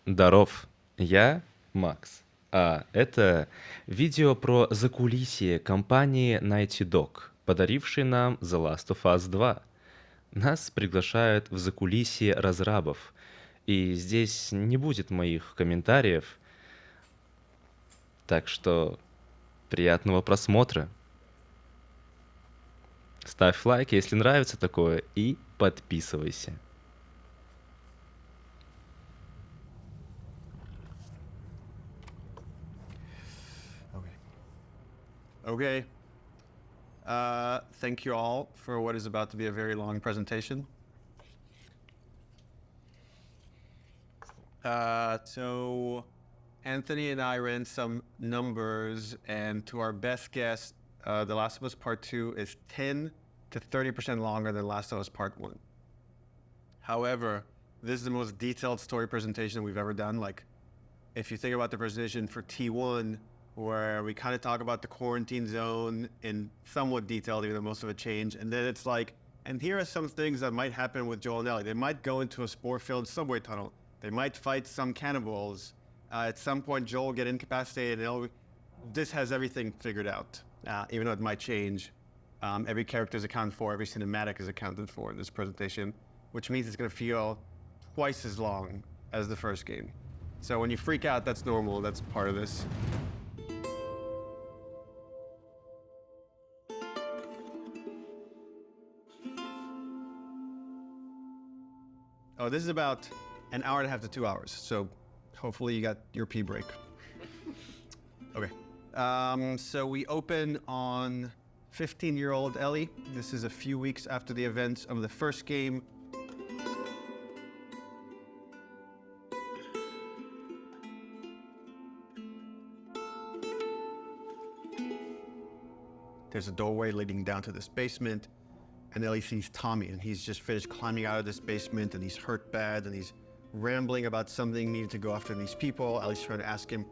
Здоров, я Макс. А это видео про закулисье компании Naughty Dog, подарившей нам The Last of Us 2. Нас приглашают в закулисье разрабов, и здесь не будет моих комментариев, так что приятного просмотра. Ставь лайк, если нравится такое, и подписывайся. Okay. Thank you all for what is about to be a very long presentation. So Anthony and I ran some numbers, and to our best guess, The Last of Us Part 2 is 10 to 30% longer than Last of Us Part 1. However, this is the most detailed story presentation we've ever done. Like, if you think about the presentation for T1, where we kind of talk about the quarantine zone in somewhat detailed, even though most of it changed. And then it's like, and here are some things that might happen with Joel and Ellie. They might go into a spore-filled subway tunnel. They might fight some cannibals. At some point, Joel will get incapacitated. This has everything figured out, even though it might change. Every character is accounted for, every cinematic is accounted for in this presentation, which means it's going to feel twice as long as the first game. So when you freak out, that's normal. That's part of this. Oh, this is about an hour and a half to 2 hours. So hopefully you got your pee break. Okay. So we open on 15-year-old Ellie. This is a few weeks after the events of the first game. There's a doorway leading down to this basement, and Ellie sees Tommy, and he's just finished climbing out of this basement, and he's hurt bad, and he's rambling about something, needing to go after these people. Ellie's trying to ask him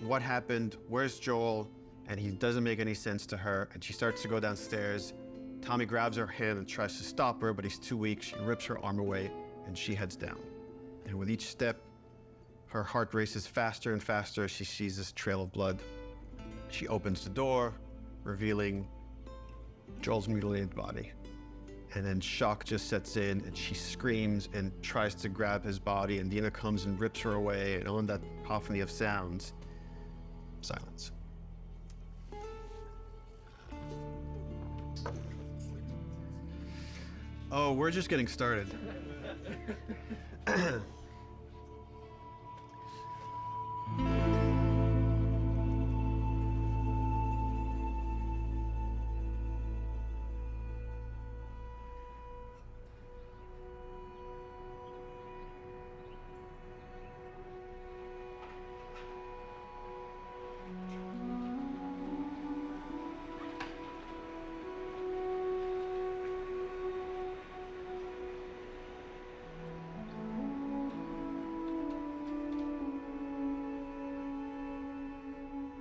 what happened, where's Joel, and he doesn't make any sense to her, and she starts to go downstairs. Tommy grabs her hand and tries to stop her, but he's too weak. She rips her arm away, and she heads down. And with each step, her heart races faster and faster as she sees this trail of blood. She opens the door, revealing Joel's mutilated body. And then shock just sets in, and she screams and tries to grab his body, and Dina comes and rips her away, and on that cacophony of sounds, silence. Oh, we're just getting started.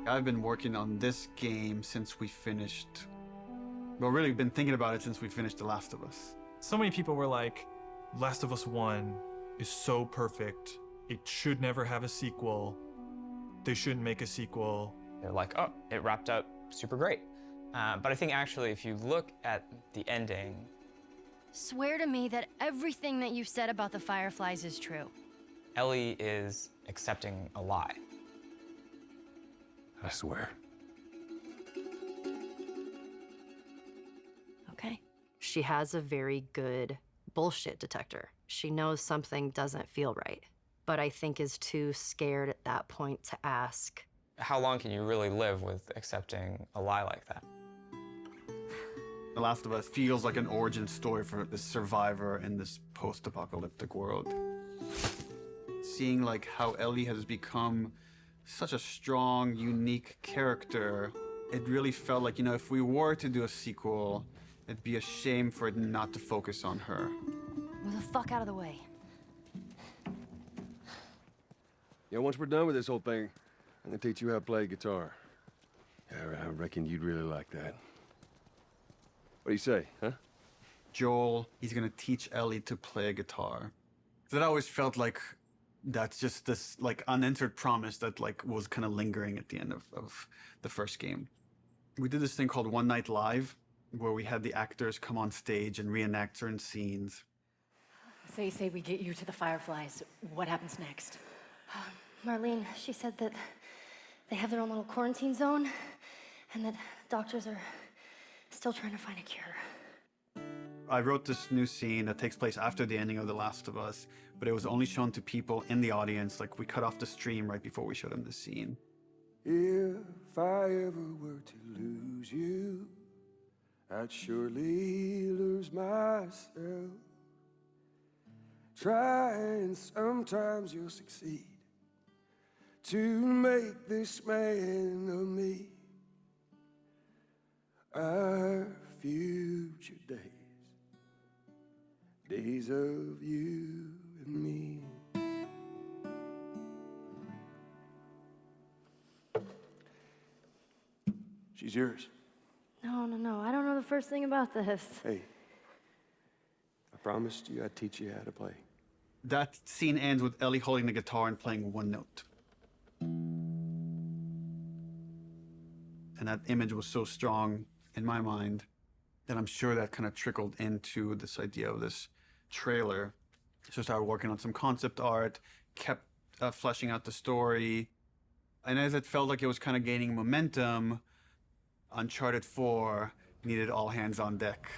I've been working on this game since we finished, well, really been thinking about it since we finished The Last of Us. So many people were like, Last of Us 1 is so perfect. It should never have a sequel. They shouldn't make a sequel. They're like, oh, it wrapped up super great. But I think actually, if you look at the ending... Swear to me that everything that you've said about the Fireflies is true. Ellie is accepting a lie. I swear. Okay. She has a very good bullshit detector. She knows something doesn't feel right, but I think is too scared at that point to ask. How long can you really live with accepting a lie like that? The Last of Us feels like an origin story for this survivor in this post-apocalyptic world. Seeing like how Ellie has become such a strong, unique character, it really felt like, you know, if we were to do a sequel, it'd be a shame for it not to focus on her. Move the fuck out of the way. Yeah, once we're done with this whole thing, I'm gonna teach you how to play guitar. Yeah, I reckon you'd really like that. What do you say, huh? Joel, he's gonna teach Ellie to play guitar. That always felt like That's just this like unanswered promise that like was kind of lingering at the end of the first game. We did this thing called One Night Live, where we had the actors come on stage and reenact certain scenes. Say we get you to the Fireflies. What happens next? Marlene, she said that they have their own little quarantine zone, and that doctors are still trying to find a cure. I wrote this new scene that takes place after the ending of The Last of Us, but it was only shown to people in the audience. Like, we cut off the stream right before we showed them the scene. If I ever were to lose you, I'd surely lose myself. Try and sometimes you'll succeed to make this man of me. Our future days of you and me. She's yours. No, I don't know the first thing about this. Hey, I promised you I'd teach you how to play. That scene ends with Ellie holding the guitar and playing one note. And that image was so strong in my mind that I'm sure that kind of trickled into this idea of this trailer. So I started working on some concept art, kept fleshing out the story. And as it felt like it was kind of gaining momentum, Uncharted 4 needed all hands on deck.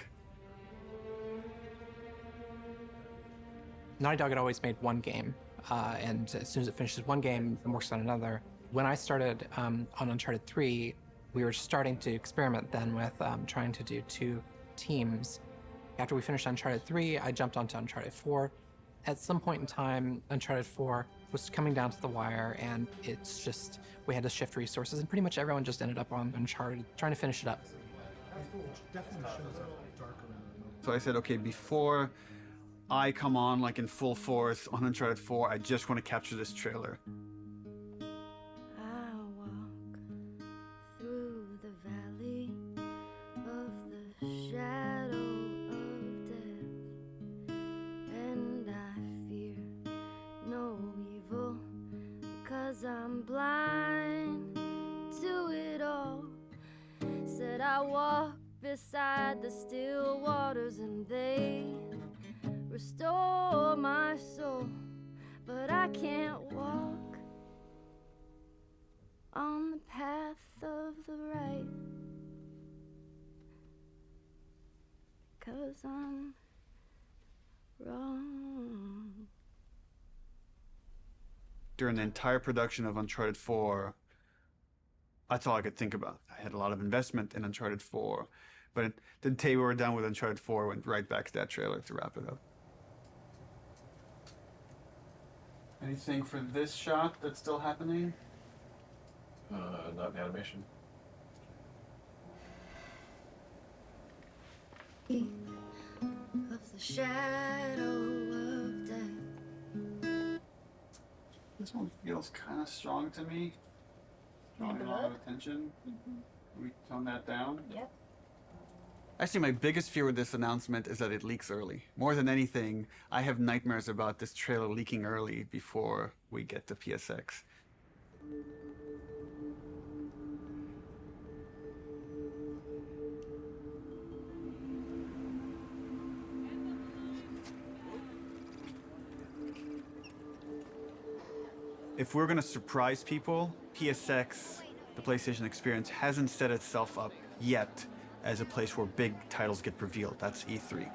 Naughty Dog had always made one game, and as soon as it finishes one game, it works on another. When I started on Uncharted 3, we were starting to experiment then with trying to do 2 teams. After we finished Uncharted 3, I jumped onto Uncharted 4. At some point in time, Uncharted 4 was coming down to the wire, and it's just, we had to shift resources, and pretty much everyone just ended up on Uncharted, trying to finish it up. So I said, okay, before I come on like in full force on Uncharted 4, I just want to capture this trailer. I walk through the valley of the shadow of death, and I fear no evil, because I'm blind to it all. Said I walk beside the still waters, and they restore my soul, but I can't walk on the path of the right, because I'm wrong. During the entire production of Uncharted 4, that's all I could think about. I had a lot of investment in Uncharted 4, but the day we were done with Uncharted 4, I went right back to that trailer to wrap it up. Anything for this shot that's still happening? Not in animation. Of the shadow of death. This one feels kind of strong to me. Drawing a lot of attention. Can we tone that down? Yep. Actually, my biggest fear with this announcement is that it leaks early. More than anything, I have nightmares about this trailer leaking early before we get to PSX. If we're going to surprise people, PSX, the PlayStation Experience, hasn't set itself up yet as a place where big titles get revealed. That's E3.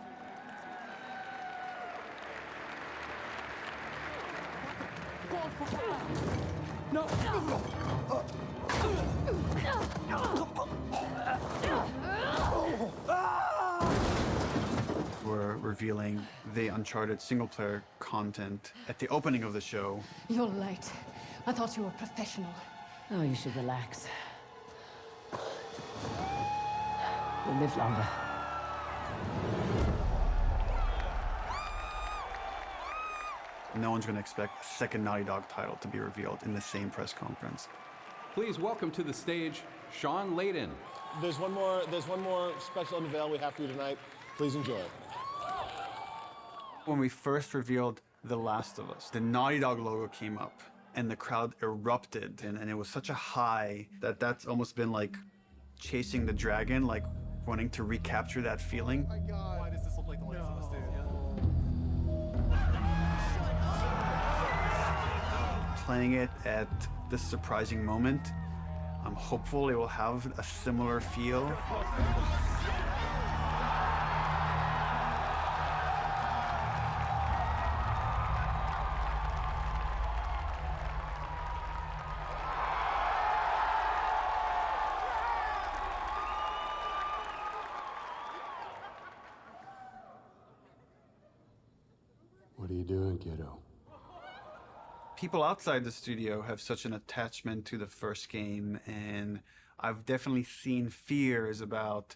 No! We're revealing the Uncharted single-player content at the opening of the show. You're late. I thought you were professional. Oh, you should relax. You'll live longer. No one's going to expect a second Naughty Dog title to be revealed in the same press conference. Please welcome to the stage, Sean Layden. There's one more special unveil we have for you tonight. Please enjoy. When we first revealed The Last of Us. The Naughty Dog logo came up and the crowd erupted, and it was such a high that that's almost been like chasing the dragon, like wanting to recapture that feeling. Oh my God. Why does this look like The Last of Us, dude? Playing it at this surprising moment, I'm hopeful it will have a similar feel. What are you doing, kiddo? People outside the studio have such an attachment to the first game, and I've definitely seen fears about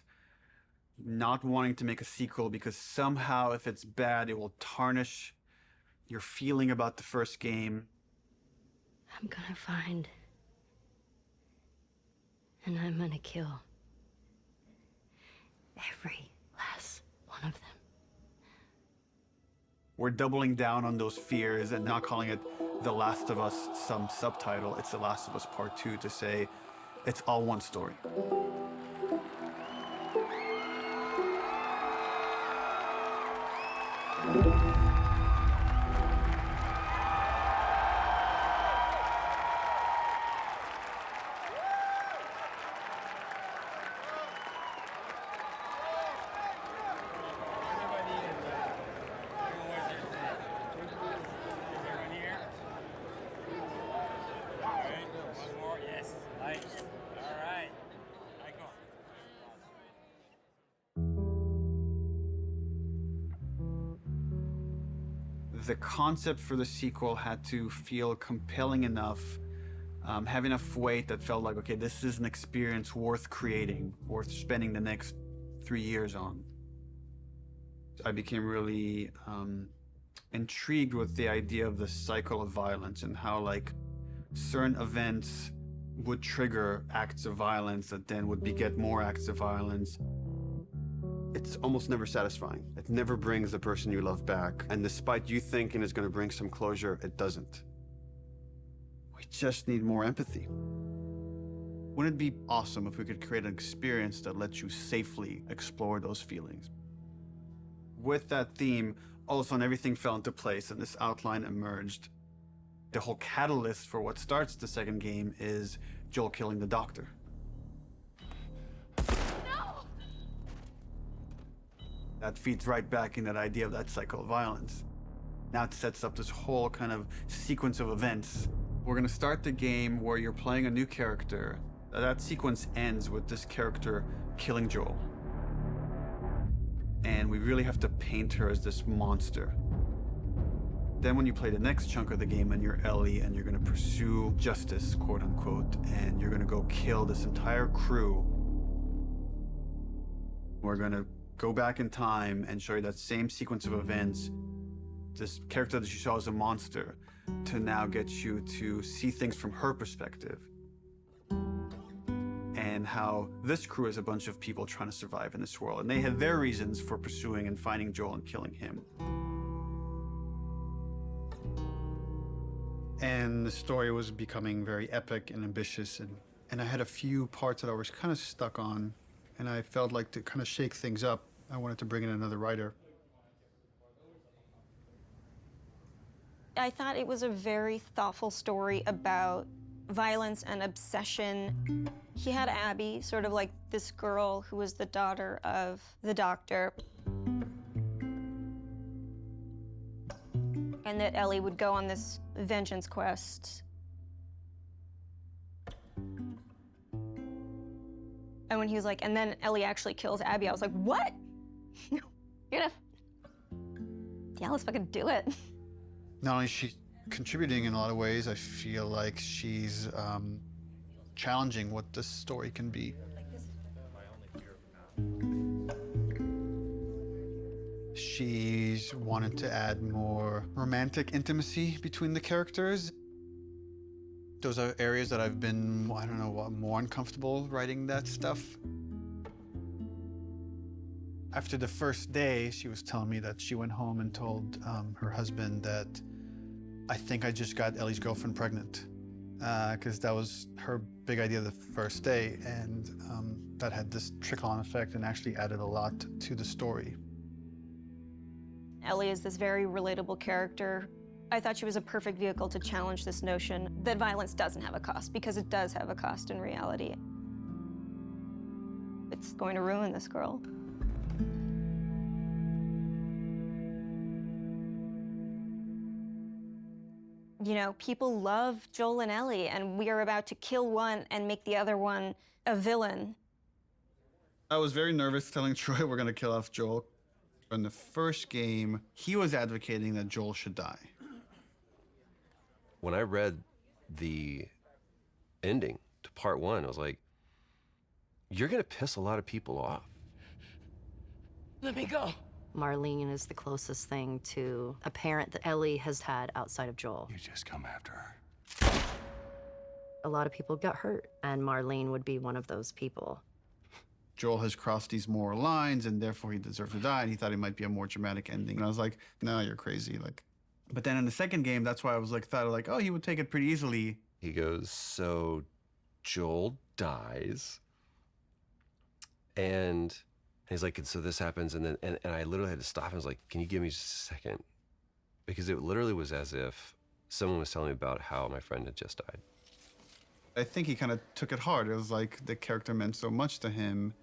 not wanting to make a sequel because somehow if it's bad, it will tarnish your feeling about the first game. I'm gonna find. And I'm gonna kill. Every last one of them. We're doubling down on those fears and not calling it The Last of Us, some subtitle. It's The Last of Us Part 2 to say it's all one story. The concept for the sequel had to feel compelling enough, have enough weight that felt like, okay, this is an experience worth creating, worth spending the next 3 years on. I became really intrigued with the idea of the cycle of violence and how like certain events would trigger acts of violence that then would beget more acts of violence. It's almost never satisfying. It never brings the person you love back. And despite you thinking it's going to bring some closure, it doesn't. We just need more empathy. Wouldn't it be awesome if we could create an experience that lets you safely explore those feelings? With that theme, all of a sudden everything fell into place and this outline emerged. The whole catalyst for what starts the second game is Joel killing the doctor. That feeds right back in that idea of that cycle of violence. Now it sets up this whole kind of sequence of events. We're gonna start the game where you're playing a new character. That sequence ends with this character killing Joel. And we really have to paint her as this monster. Then when you play the next chunk of the game and you're Ellie and you're gonna pursue justice, quote unquote, and you're gonna go kill this entire crew, we're gonna go back in time and show you that same sequence of events, this character that you saw as a monster, to now get you to see things from her perspective. And how this crew is a bunch of people trying to survive in this world. And they had their reasons for pursuing and finding Joel and killing him. And the story was becoming very epic and ambitious. And I had a few parts that I was kind of stuck on. And I felt like to kind of shake things up, I wanted to bring in another writer. I thought it was a very thoughtful story about violence and obsession. He had Abby, sort of like this girl who was the daughter of the doctor. And that Ellie would go on this vengeance quest. And when he was like, and then Ellie actually kills Abby, I was like, what? You're gonna... Yeah, let's fucking do it. Not only is she contributing in a lot of ways, I feel like she's challenging what this story can be. She's wanted to add more romantic intimacy between the characters. Those are areas that I've been, I don't know, more uncomfortable writing that stuff. After the first day, she was telling me that she went home and told her husband that, I think I just got Ellie's girlfriend pregnant. Because that was her big idea the first day, and that had this trickle-on effect and actually added a lot to the story. Ellie is this very relatable character. I thought she was a perfect vehicle to challenge this notion that violence doesn't have a cost, because it does have a cost in reality. It's going to ruin this girl. You know, people love Joel and Ellie, and we are about to kill one and make the other one a villain. I was very nervous telling Troy we're going to kill off Joel. In the first game, he was advocating that Joel should die. When I read the ending to part 1, I was like, you're going to piss a lot of people off. Let me go. Marlene is the closest thing to a parent that Ellie has had outside of Joel. You just come after her. A lot of people got hurt, and Marlene would be one of those people. Joel has crossed these moral lines, and therefore he deserves to die, and he thought it might be a more dramatic ending. And I was like, no, you're crazy. But then in the second game, that's why I was thought oh, he would take it pretty easily. He goes, so Joel dies, and he's like, and so this happens, and then and I literally had to stop. I was like, can you give me just a second? Because it literally was as if someone was telling me about how my friend had just died. I think he kind of took it hard. It was like the character meant so much to him.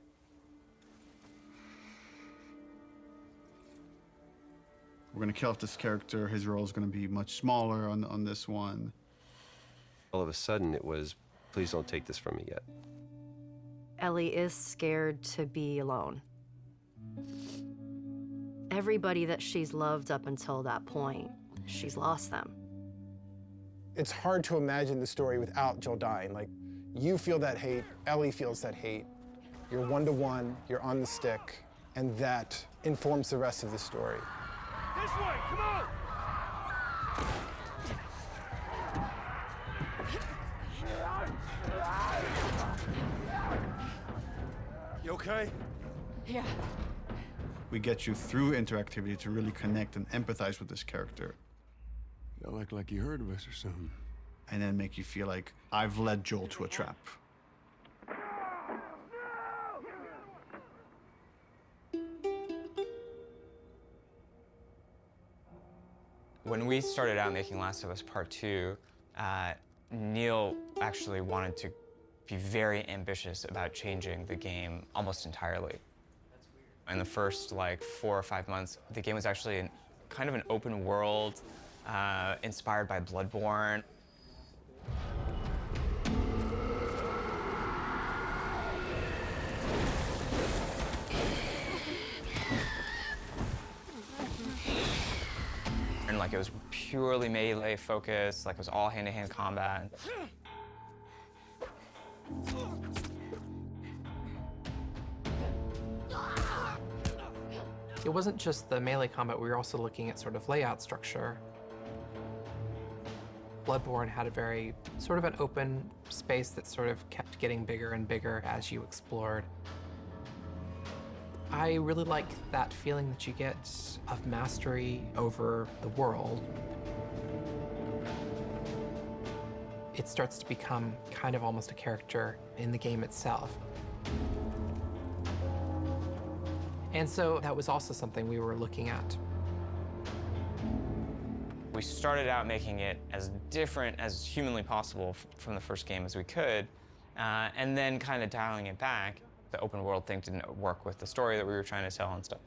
We're gonna kill off this character. His role is gonna be much smaller on this one. All of a sudden, it was, please don't take this from me yet. Ellie is scared to be alone. Everybody that she's loved up until that point, she's lost them. It's hard to imagine the story without Joel dying. You feel that hate, Ellie feels that hate. You're one-to-one, you're on the stick, and that informs the rest of the story. This way, come on! You okay? Yeah. We get you through interactivity to really connect and empathize with this character. Y'all act like you heard of us or something. And then make you feel like I've led Joel to a trap. When we started out making Last of Us Part 2, Neil actually wanted to be very ambitious about changing the game almost entirely. In the first 4 or 5 months, the game was actually kind of an open world, inspired by Bloodborne. And it was purely melee focused, it was all hand-to-hand combat. It wasn't just the melee combat, we were also looking at sort of layout structure. Bloodborne had a very sort of an open space that sort of kept getting bigger and bigger as you explored. I really like that feeling that you get of mastery over the world. It starts to become kind of almost a character in the game itself. And so that was also something we were looking at. We started out making it as different as humanly possible from the first game as we could, and then kind of dialing it back. The open world thing didn't work with the story that we were trying to tell and stuff.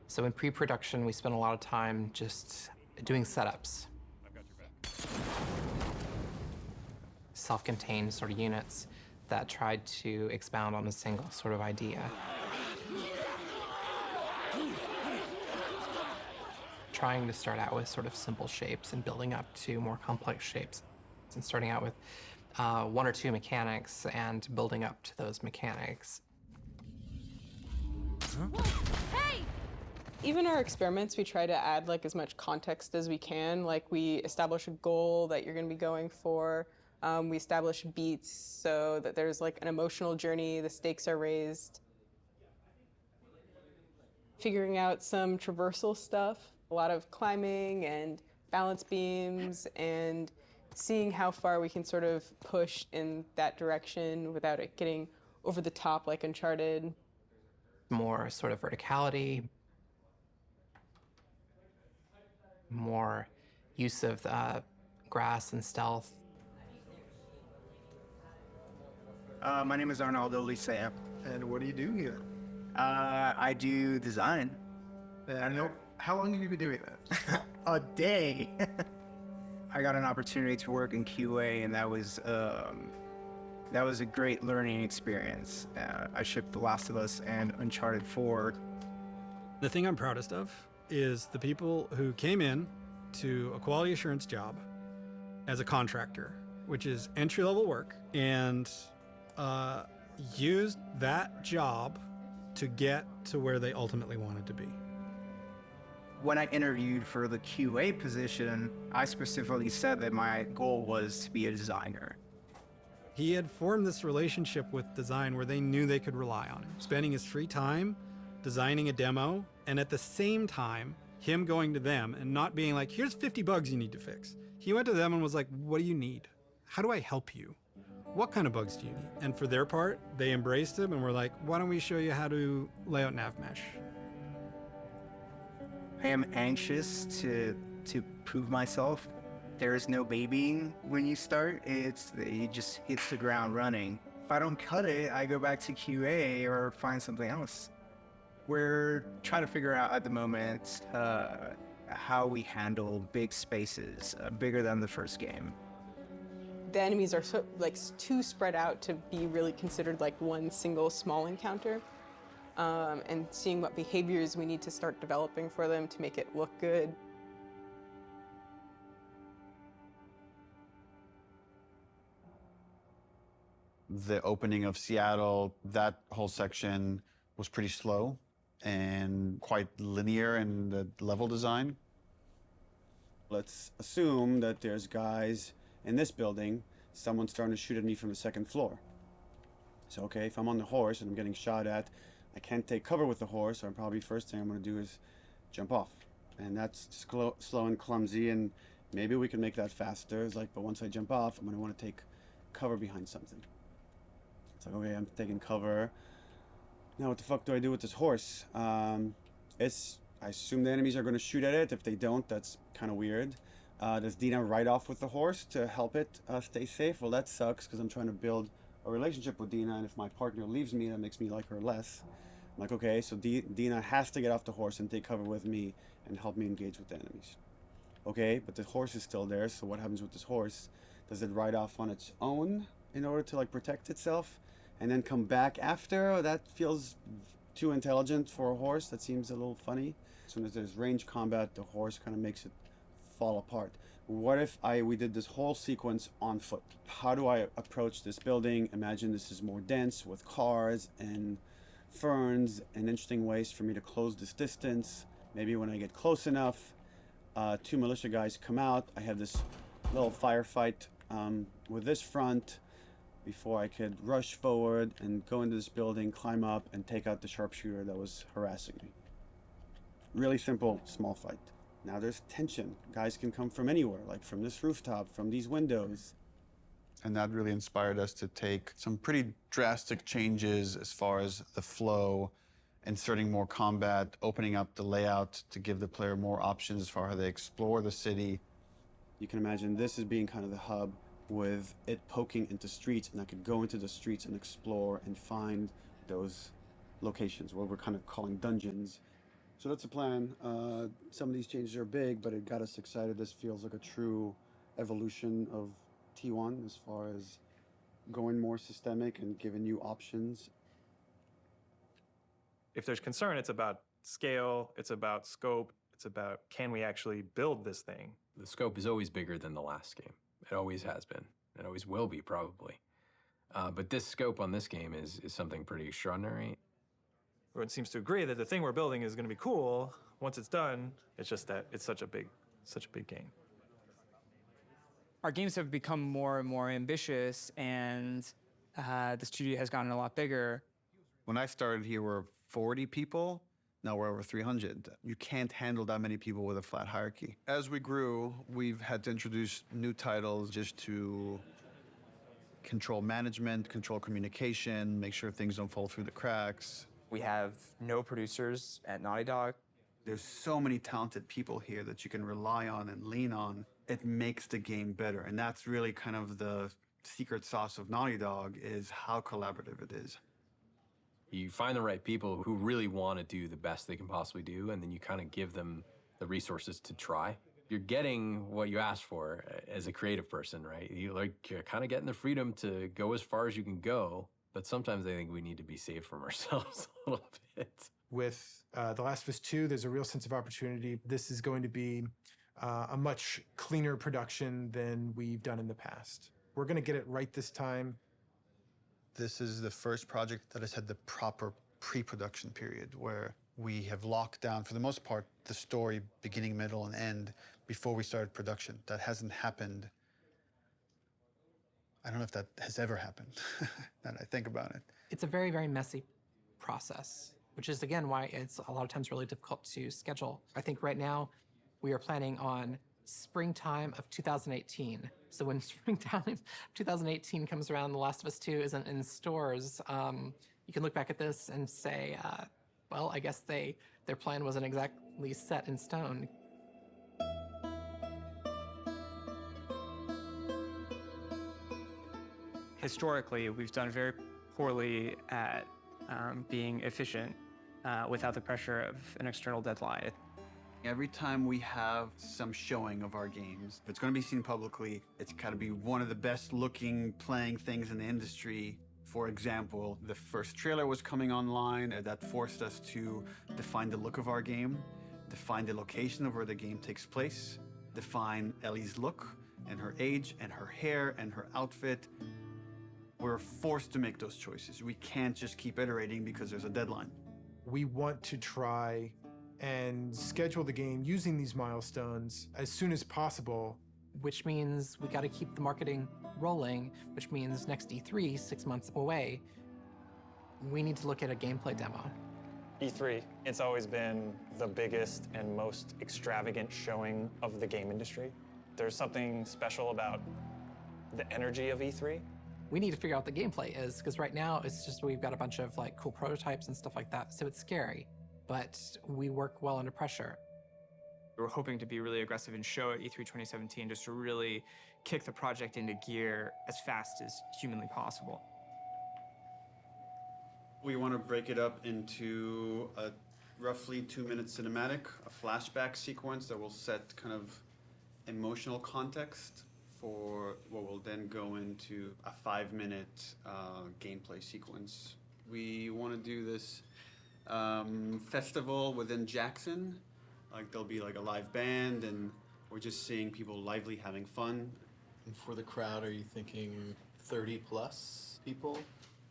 So in pre-production, we spent a lot of time just doing setups. I've got your back. Self-contained sort of units that tried to expound on a single sort of idea. Trying to start out with sort of simple shapes and building up to more complex shapes. And starting out with 1 or 2 mechanics and building up to those mechanics. Hey! Even our experiments, we try to add as much context as we can. We establish a goal that you're going to be going for. We establish beats so that there's an emotional journey, the stakes are raised. figuring out some traversal stuff, a lot of climbing and balance beams, and seeing how far we can sort of push in that direction without it getting over the top like Uncharted. More sort of verticality, more use of grass and stealth. My name is Arnaldo Lisea. And what do you do here? I do design. I know. How long have you been doing that? A day. I got an opportunity to work in QA, and that was a great learning experience. I shipped The Last of Us and Uncharted 4. The thing I'm proudest of is the people who came in to a quality assurance job as a contractor, which is entry-level work, and used that job to get to where they ultimately wanted to be. When I interviewed for the QA position, I specifically said that my goal was to be a designer. He had formed this relationship with design where they knew they could rely on him, spending his free time designing a demo, and at the same time, him going to them and not being like, here's 50 bugs you need to fix. He went to them and was like, what do you need? How do I help you? What kind of bugs do you need? And for their part, they embraced him and were like, why don't we show you how to lay out nav mesh? I am anxious to prove myself. There is no babying when you start. You just hit the ground running. If I don't cut it, I go back to QA or find something else. We're trying to figure out at the moment how we handle big spaces, bigger than the first game. The enemies are too spread out to be really considered like one single small encounter. And seeing what behaviors we need to start developing for them to make it look good. The opening of Seattle, that whole section was pretty slow and quite linear in the level design. Let's assume that there's guys in this building, someone's starting to shoot at me from the second floor. So, okay, if I'm on the horse and I'm getting shot at, I can't take cover with the horse, so probably first thing I'm going to do is jump off. And that's slow and clumsy, and maybe we can make that faster. It's like, but once I jump off, I'm going to want to take cover behind something. It's like, okay, I'm taking cover. Now what the fuck do I do with this horse? I assume the enemies are going to shoot at it. If they don't, that's kind of weird. Does Dina ride off with the horse to help it stay safe? Well, that sucks, because I'm trying to build a relationship with Dina, and if my partner leaves me, that makes me like her less. I'm like, okay, so Dina has to get off the horse and take cover with me and help me engage with the enemies. Okay, but the horse is still there, so what happens with this horse? Does it ride off on its own in order to protect itself and then come back after? Oh, that feels too intelligent for a horse. That seems a little funny. As soon as there's range combat, the horse kind of makes it fall apart. What if we did this whole sequence on foot? How do I approach this building? Imagine this is more dense with cars and ferns and interesting ways for me to close this distance. Maybe when I get close enough, 2 militia guys come out. I have this little firefight with this front before I could rush forward and go into this building, climb up, and take out the sharpshooter that was harassing me. Really simple, small fight. Now there's tension. Guys can come from anywhere, like from this rooftop, from these windows. And that really inspired us to take some pretty drastic changes as far as the flow, inserting more combat, opening up the layout to give the player more options as far as how they explore the city. You can imagine this as being kind of the hub, with it poking into streets, and I could go into the streets and explore and find those locations, what we're kind of calling dungeons. So that's the plan. Some of these changes are big, but it got us excited. This feels like a true evolution of T1 as far as going more systemic and giving you options. If there's concern, it's about scale, it's about scope, it's about can we actually build this thing? The scope is always bigger than the last game. It always has been. It always will be, probably. But this scope on this game is something pretty extraordinary. Everyone seems to agree that the thing we're building is going to be cool. Once it's done, it's just that it's such a big game. Our games have become more and more ambitious, and the studio has gotten a lot bigger. When I started here, we were 40 people. Now we're over 300. You can't handle that many people with a flat hierarchy. As we grew, we've had to introduce new titles just to control management, control communication, make sure things don't fall through the cracks. We have no producers at Naughty Dog. There's so many talented people here that you can rely on and lean on. It makes the game better. And that's really kind of the secret sauce of Naughty Dog, is how collaborative it is. You find the right people who really want to do the best they can possibly do, and then you kind of give them the resources to try. You're getting what you asked for as a creative person, right? You're kind of getting the freedom to go as far as you can go, but sometimes I think we need to be safe from ourselves a little bit. With The Last of Us 2, there's a real sense of opportunity. This is going to be a much cleaner production than we've done in the past. We're going to get it right this time. This is the first project that has had the proper pre-production period, where we have locked down, for the most part, the story beginning, middle, and end before we started production. That hasn't happened. I don't know if that has ever happened, now that I think about it. It's a very, very messy process, which is, again, why it's a lot of times really difficult to schedule. I think right now we are planning on springtime of 2018. So when springtime 2018 comes around, The Last of Us 2 isn't in stores, you can look back at this and say, well, I guess their plan wasn't exactly set in stone. Historically, we've done very poorly at being efficient without the pressure of an external deadline. Every time we have some showing of our games, if it's going to be seen publicly, it's got to be one of the best looking playing things in the industry. For example, the first trailer was coming online, and that forced us to define the look of our game, define the location of where the game takes place, define Ellie's look and her age and her hair and her outfit. We're forced to make those choices. We can't just keep iterating because there's a deadline. We want to try and schedule the game using these milestones as soon as possible. Which means we got to keep the marketing rolling, which means next E3, 6 months away, we need to look at a gameplay demo. E3, it's always been the biggest and most extravagant showing of the game industry. There's something special about the energy of E3. We need to figure out what the gameplay is, because right now it's just we've got a bunch of like cool prototypes and stuff like that, so it's scary, but we work well under pressure. We're hoping to be really aggressive and show at E3 2017 just to really kick the project into gear as fast as humanly possible. We want to break it up into a roughly 2-minute cinematic, a flashback sequence that will set kind of emotional context for what will then go into a 5-minute gameplay sequence. We want to do this festival within Jackson. Like there'll be like a live band, and we're just seeing people lively having fun. And for the crowd, are you thinking 30 plus people?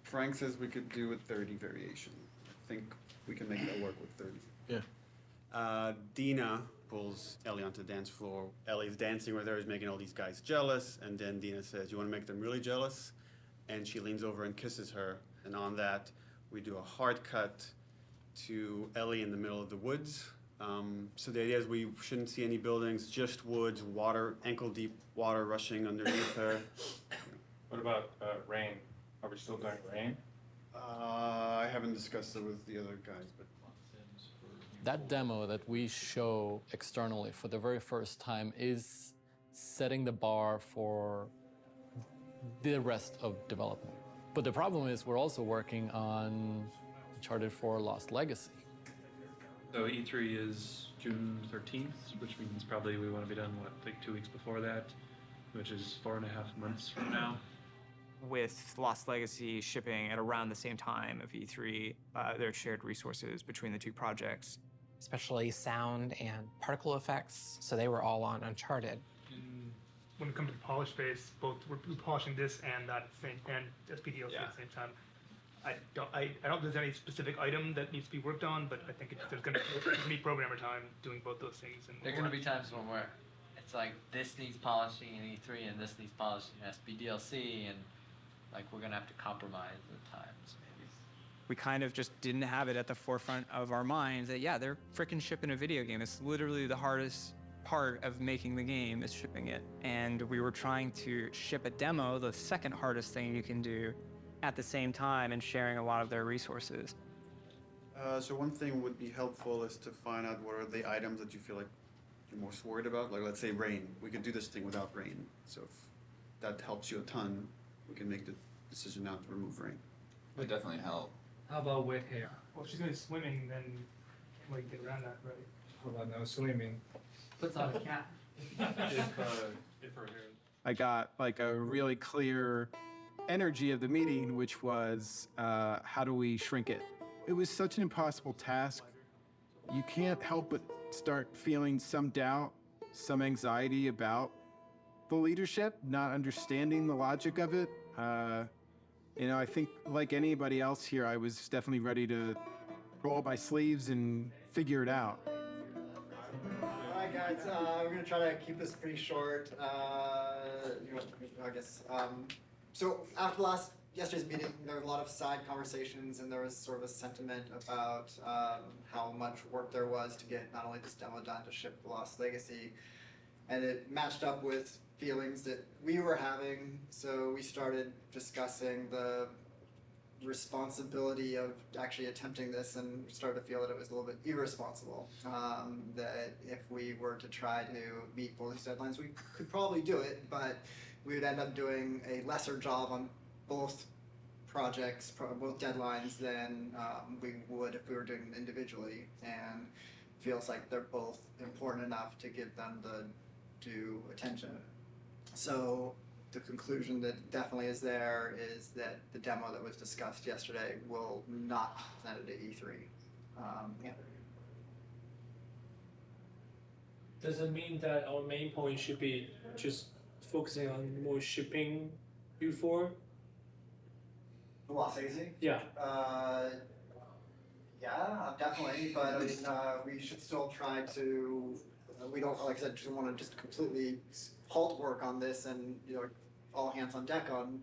Frank says we could do a 30 variation. I think we can make that work with 30. Yeah. Dina pulls Ellie onto the dance floor. Ellie's dancing with her, is making all these guys jealous, and then Dina says, "You want to make them really jealous?" And she leans over and kisses her. And on that, we do a hard cut to Ellie in the middle of the woods. So the idea is we shouldn't see any buildings, just woods, water, ankle-deep water rushing underneath her. What about rain? Are we still doing rain? I haven't discussed it with the other guys, but... That demo that we show externally for the very first time is setting the bar for the rest of development. But the problem is we're also working on Uncharted 4 Lost Legacy. So E3 is June 13th, which means probably we want to be done, what, like 2 weeks before that, which is 4.5 months from now. With Lost Legacy shipping at around the same time of E3, there are shared resources between the two projects. Especially sound and particle effects, so they were all on Uncharted. When it comes to the polish phase, both we're polishing this and that thing and SPDLC at the same time. I don't think there's any specific item that needs to be worked on, but I think there's going to be programmer time doing both those things. And there are going to be times when it's like this needs polishing in E3 and this needs polishing in SPDLC, and like we're going to have to compromise at times maybe. We kind of just didn't have it at the forefront of our minds that, yeah, they're frickin' shipping a video game. It's literally the hardest part of making the game is shipping it. And we were trying to ship a demo, the second hardest thing you can do, at the same time, and sharing a lot of their resources. So one thing would be helpful is to find out what are the items that you feel like you're most worried about. Like, let's say rain. We could do this thing without rain. So if that helps you a ton, we can make the decision not to remove rain. It would definitely help. How about wet hair? Well, if she's gonna be swimming, then can't really get around that, right? How about no swimming? Puts on a cap. If her hair. I got like a really clear energy of the meeting, which was how do we shrink it? It was such an impossible task. You can't help but start feeling some doubt, some anxiety about the leadership, not understanding the logic of it. You know, I think like anybody else here, I was definitely ready to roll up my sleeves and figure it out. All right, guys, we're gonna try to keep this pretty short. I guess. So after yesterday's meeting, there were a lot of side conversations, and there was sort of a sentiment about how much work there was to get not only this demo done to ship the Lost Legacy, and it matched up with feelings that we were having. So we started discussing the responsibility of actually attempting this, and started to feel that it was a little bit irresponsible. That if we were to try to meet both these deadlines, we could probably do it, but we would end up doing a lesser job on both projects, both deadlines, than we would if we were doing them individually. And feels like they're both important enough to give them the due attention. So the conclusion that definitely is there is that the demo that was discussed yesterday will not be presented at E3. Yeah. Does it mean that our main point should be just focusing on more shipping before? The Lost Legacy? Yeah. Yeah, definitely. But I mean, we should still try to. We don't, like I said, just want to just completely halt work on this, and all hands on deck on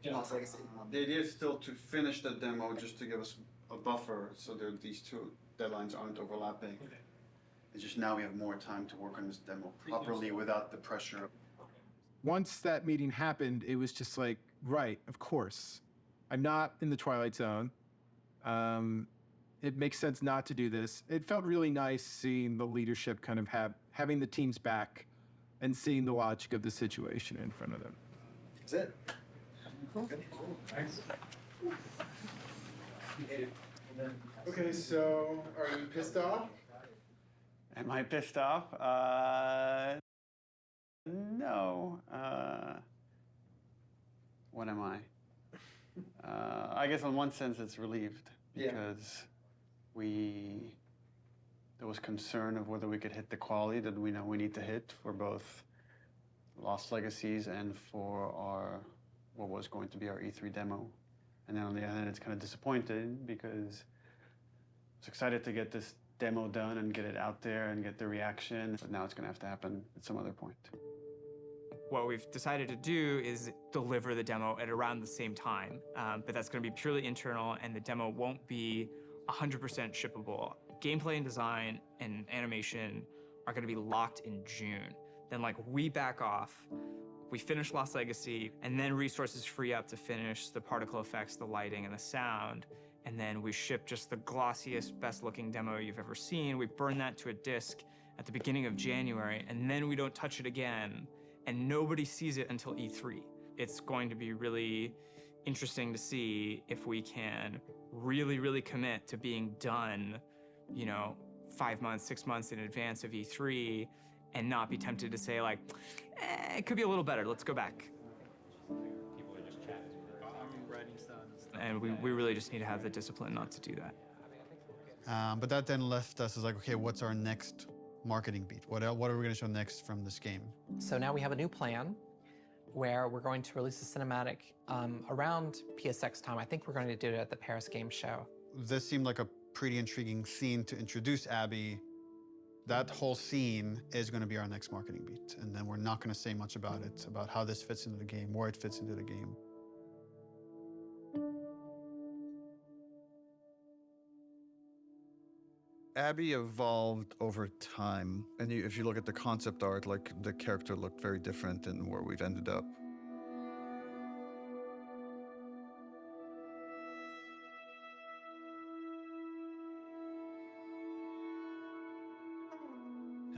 Lost Legacy. The idea is still to finish the demo, just to give us a buffer, so that these two deadlines aren't overlapping. Okay. It's just now we have more time to work on this demo properly without the pressure. Once that meeting happened, it was just like, right, of course. I'm not in the Twilight Zone. It makes sense not to do this. It felt really nice seeing the leadership kind of having the team's back and seeing the logic of the situation in front of them. That's it. Cool. Thanks. Okay, so are you pissed off? Am I pissed off? No. What am I? I guess in one sense it's relieved, because there was concern of whether we could hit the quality that we know we need to hit for both Lost Legacies and for what was going to be our E3 demo. And then on the other hand, it's kind of disappointed, because I was excited to get this demo done and get it out there and get the reaction, but now it's going to have to happen at some other point. What we've decided to do is deliver the demo at around the same time, but that's going to be purely internal, and the demo won't be 100% shippable. Gameplay and design and animation are going to be locked in June. Then we back off, we finish Lost Legacy, and then resources free up to finish the particle effects, the lighting, and the sound. And then we ship just the glossiest, best-looking demo you've ever seen. We burn that to a disc at the beginning of January, and then we don't touch it again, and nobody sees it until E3. It's going to be really interesting to see if we can really, really commit to being done, 5 months, 6 months in advance of E3, and not be tempted to say it could be a little better, let's go back. People are just chatting. I'm writing stuff. And we really just need to have the discipline not to do that. But that then left us as okay, what's our next marketing beat? What are we going to show next from this game? So now we have a new plan where we're going to release a cinematic around PSX time. I think we're going to do it at the Paris Game Show. This seemed like a pretty intriguing scene to introduce Abby. That whole scene is going to be our next marketing beat. And then we're not going to say much about it, about how this fits into the game, where it fits into the game. Abby evolved over time. And if you look at the concept art, like the character looked very different than where we've ended up.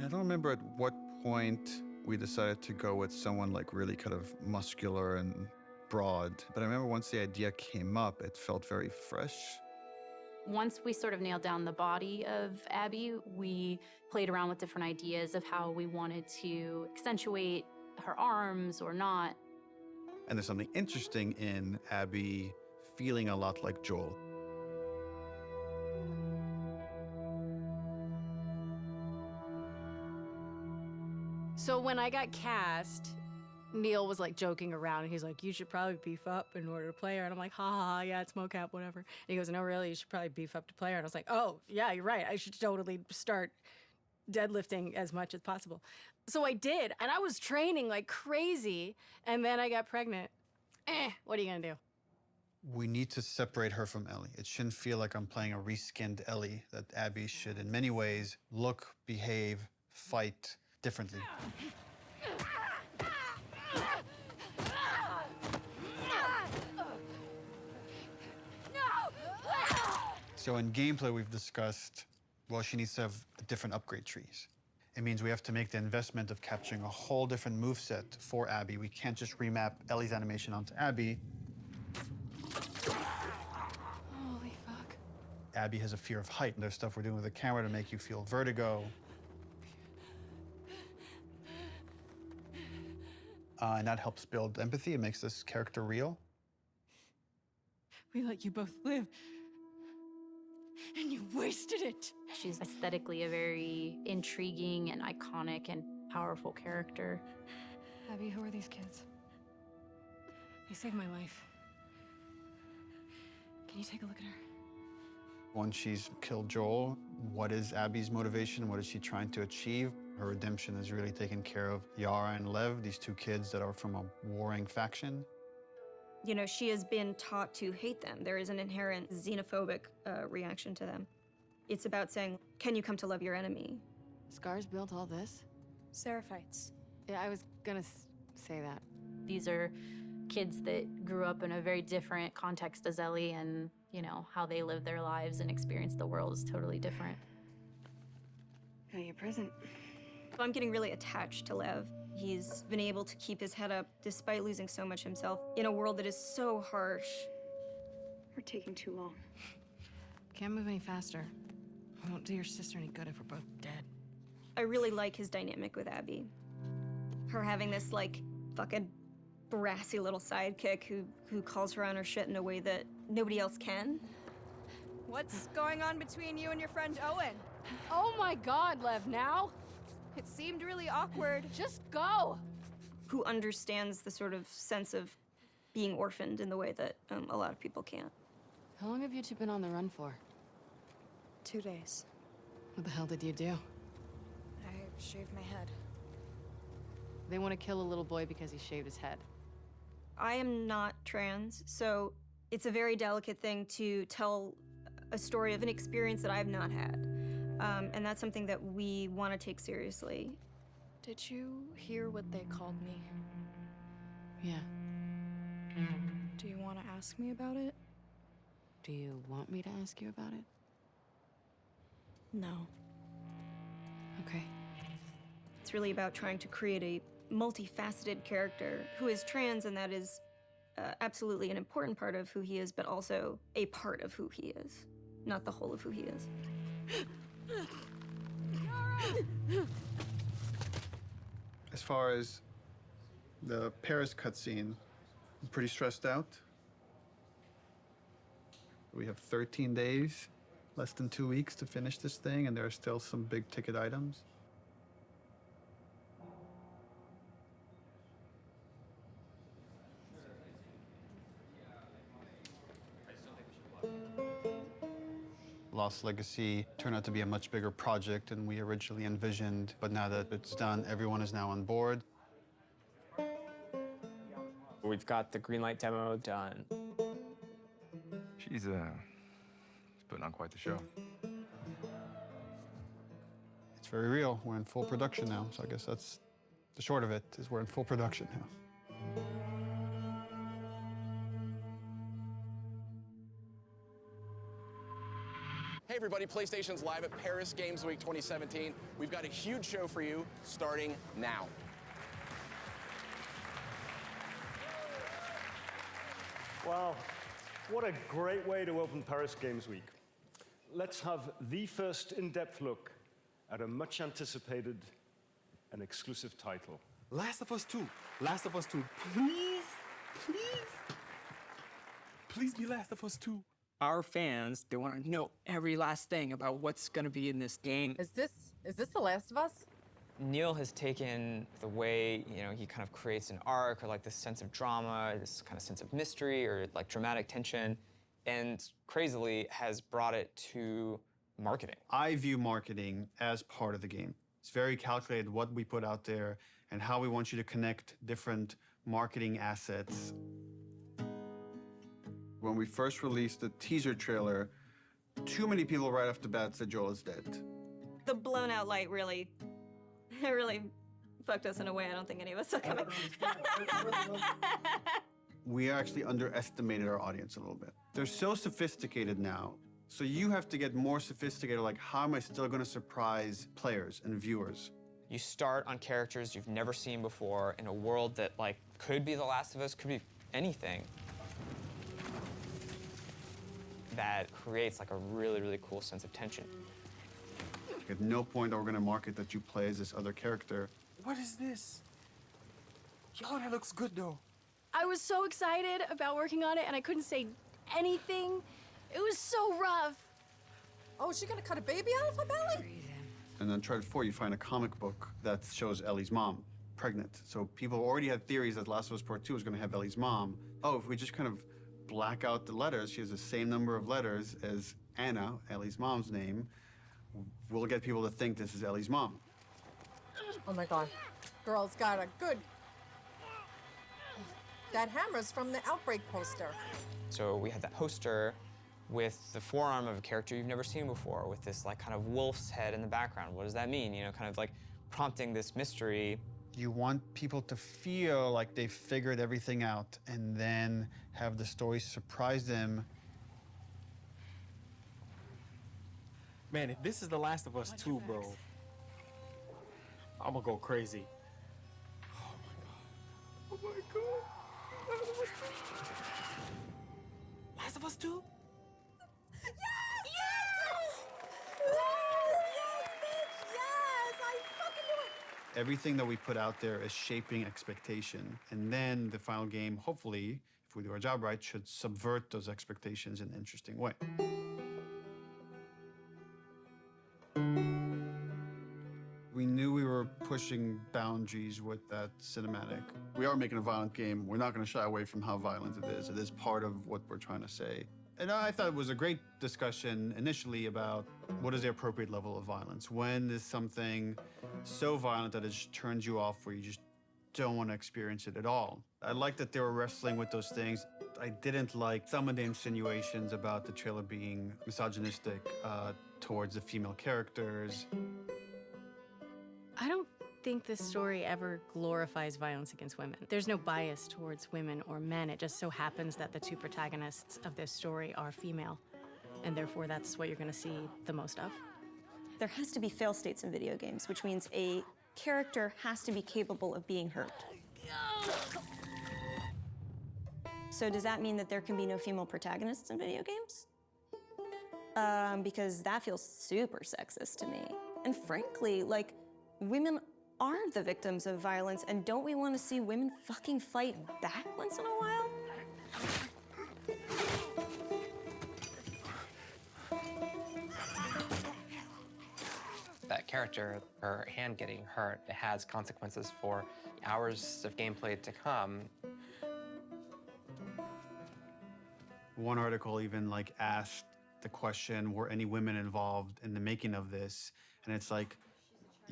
I don't remember at what point we decided to go with someone like really kind of muscular and broad. But I remember once the idea came up, it felt very fresh. Once we sort of nailed down the body of Abby, we played around with different ideas of how we wanted to accentuate her arms or not. And there's something interesting in Abby feeling a lot like Joel. So when I got cast, Neil was like joking around, and he's like, "You should probably beef up in order to play her." And I'm like, "Ha ha ha, yeah, it's mocap, whatever." And he goes, "No, really, you should probably beef up to play her." And I was like, "Oh, yeah, you're right. I should totally start deadlifting as much as possible." So I did, and I was training like crazy, and then I got pregnant. What are you gonna do? We need to separate her from Ellie. It shouldn't feel like I'm playing a reskinned Ellie, that Abby should, in many ways, look, behave, fight differently. So in gameplay, we've discussed, well, she needs to have different upgrade trees. It means we have to make the investment of capturing a whole different moveset for Abby. We can't just remap Ellie's animation onto Abby. Holy fuck. Abby has a fear of height, and there's stuff we're doing with the camera to make you feel vertigo. And that helps build empathy. It makes this character real. We let you both live, and you wasted it. She's aesthetically a very intriguing and iconic and powerful character. Abby, who are these kids? They saved my life. Can you take a look at her? Once she's killed Joel, what is Abby's motivation? What is she trying to achieve? Her redemption is really taking care of Yara and Lev, these two kids that are from a warring faction. You know, she has been taught to hate them. There is an inherent xenophobic reaction to them. It's about saying, can you come to love your enemy? Scars built all this? Seraphites. Yeah, I was gonna say that. These are kids that grew up in a very different context as Ellie, and, you know, how they live their lives and experience the world is totally different. Got your present. I'm getting really attached to Lev. He's been able to keep his head up despite losing so much himself in a world that is so harsh. We're taking too long. Can't move any faster. We won't do your sister any good if we're both dead. I really like his dynamic with Abby. Her having this, like, fucking brassy little sidekick who calls her on her shit in a way that nobody else can. What's going on between you and your friend Owen? Oh my God, Lev, now? It seemed really awkward. Just go. Who understands the sort of sense of being orphaned in the way that a lot of people can't. How long have you two been on the run for? 2 days. What the hell did you do? I shaved my head. They want to kill a little boy because he shaved his head. I am not trans, so it's a very delicate thing to tell a story of an experience that I've not had. And that's something that we want to take seriously. Did you hear what they called me? Yeah. Do you want to ask me about it? Do you want me to ask you about it? No. Okay. It's really about trying to create a multifaceted character who is trans, and that is absolutely an important part of who he is, but also a part of who he is, not the whole of who he is. As far as the Paris cutscene, I'm pretty stressed out. We have 13 days, less than 2 weeks to finish this thing, and there are still some big ticket items. Lost Legacy turned out to be a much bigger project than we originally envisioned, but now that it's done, everyone is now on board. We've got the Greenlight demo done. She's putting on quite the show. very real. We're in full production now, so I guess that's the short of it, is we're in full production now. Hey everybody, PlayStation's live at Paris Games Week 2017. We've got a huge show for you starting now. Wow, what a great way to open Paris Games Week. Let's have the first in-depth look at a much anticipated and exclusive title. Last of Us 2. Last of Us 2. Please, please. Please be Last of Us 2. Our fans, they want to know every last thing about what's going to be in this game. Is this The Last of Us? Neil has taken the way, he kind of creates an arc or like this sense of drama, this kind of sense of mystery or like dramatic tension, and crazily has brought it to marketing. I view marketing as part of the game. It's very calculated what we put out there and how we want you to connect different marketing assets. When we first released the teaser trailer, too many people right off the bat said Joel is dead. The blown out light really fucked us in a way I don't think any of us saw coming. We actually underestimated our audience a little bit. They're so sophisticated now, so you have to get more sophisticated, like how am I still gonna surprise players and viewers? You start on characters you've never seen before in a world that like could be The Last of Us, could be anything. That creates like a really, really cool sense of tension. At no point are we gonna market that you play as this other character. What is this? Yo, that looks good though. I was so excited about working on it, and I couldn't say anything. It was so rough. Oh, is she gonna cut a baby out of her belly? And then try before you find a comic book that shows Ellie's mom pregnant. So people already had theories that Last of Us Part 2 was gonna have Ellie's mom. Oh, if we just kind of black out the letters, she has the same number of letters as Anna, Ellie's mom's name, we'll get people to think this is Ellie's mom. Oh my God. Girl's got a good... That hammer's from the Outbreak poster. So we had that poster with the forearm of a character you've never seen before, with this like kind of wolf's head in the background. What does that mean? Kind of like prompting this mystery. You want people to feel like they figured everything out and then have the story surprise them. Man, if this is The Last of Us 2, bro, I'm gonna go crazy. Oh my God. Last of Us 2? Yes! Yes! Yes, bitch! Yes! I fucking knew it! Everything that we put out there is shaping expectation. And then the final game, hopefully, if we do our job right, should subvert those expectations in an interesting way. We knew we were pushing boundaries with that cinematic. We are making a violent game. We're not going to shy away from how violent it is. It is part of what we're trying to say. And I thought it was a great discussion initially about what is the appropriate level of violence. When is something so violent that it just turns you off where you just don't want to experience it at all? I liked that they were wrestling with those things. I didn't like some of the insinuations about the trailer being misogynistic towards the female characters. I don't think this story ever glorifies violence against women. There's no bias towards women or men. It just so happens that the two protagonists of this story are female, and therefore that's what you're going to see the most of. There has to be fail states in video games, which means a character has to be capable of being hurt. So does that mean that there can be no female protagonists in video games? Because that feels super sexist to me. And frankly, like, women are the victims of violence, and don't we want to see women fucking fight back once in a while? That character, her hand getting hurt, it has consequences for hours of gameplay to come. One article even like asked the question, were any women involved in the making of this? And it's like,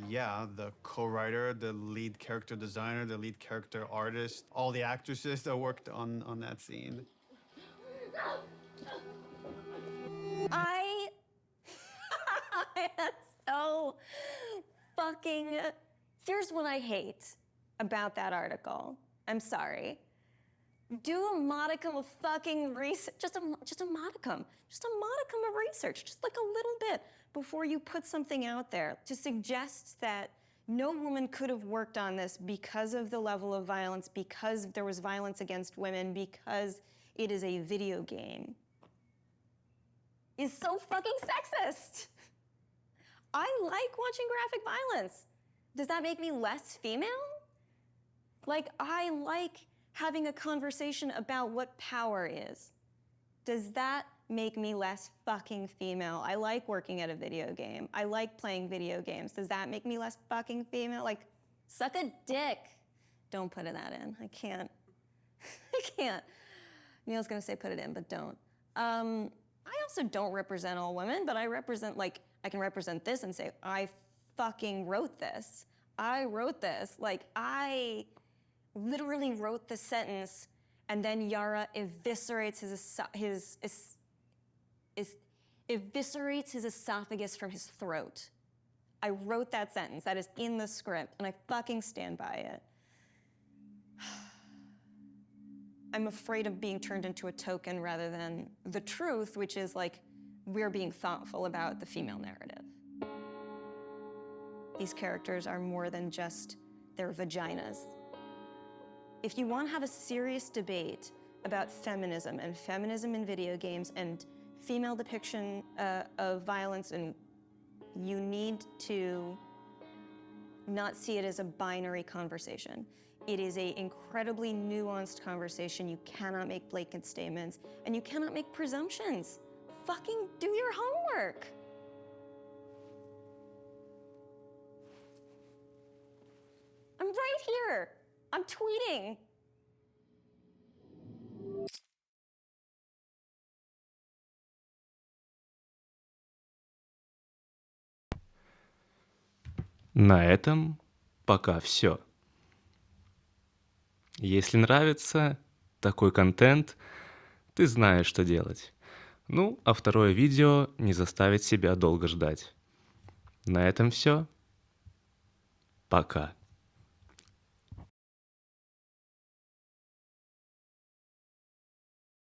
yeah, the co-writer, the lead character designer, the lead character artist, all the actresses that worked on that scene. I had so fucking... Here's what I hate about that article. I'm sorry. Do a modicum of fucking research, just a modicum of research, just like a little bit, before you put something out there to suggest that no woman could have worked on this because of the level of violence, because there was violence against women, because it is a video game, is so fucking sexist. I like watching graphic violence. Does that make me less female? Like, I like having a conversation about what power is. Does that make me less fucking female? I like working at a video game. I like playing video games. Does that make me less fucking female? Like, suck a dick. Don't put that in. I can't. I can't. Neil's gonna say put it in, but don't. I also don't represent all women, but I represent, like, I can represent this and say, I fucking wrote this. I wrote this. Like, I literally wrote the sentence, and then Yara eviscerates his esophagus from his throat. I wrote that sentence. That is in the script, and I fucking stand by it. I'm afraid of being turned into a token rather than the truth, which is like, we're being thoughtful about the female narrative. These characters are more than just their vaginas. If you want to have a serious debate about feminism and feminism in video games and female depiction of violence, and you need to not see it as a binary conversation. It is an incredibly nuanced conversation. You cannot make blanket statements, and you cannot make presumptions. Fucking do your homework. I'm right here. I'm tweeting. На этом пока все. Если нравится такой контент, ты знаешь, что делать. Ну, а второе видео не заставит себя долго ждать. На этом все. Пока.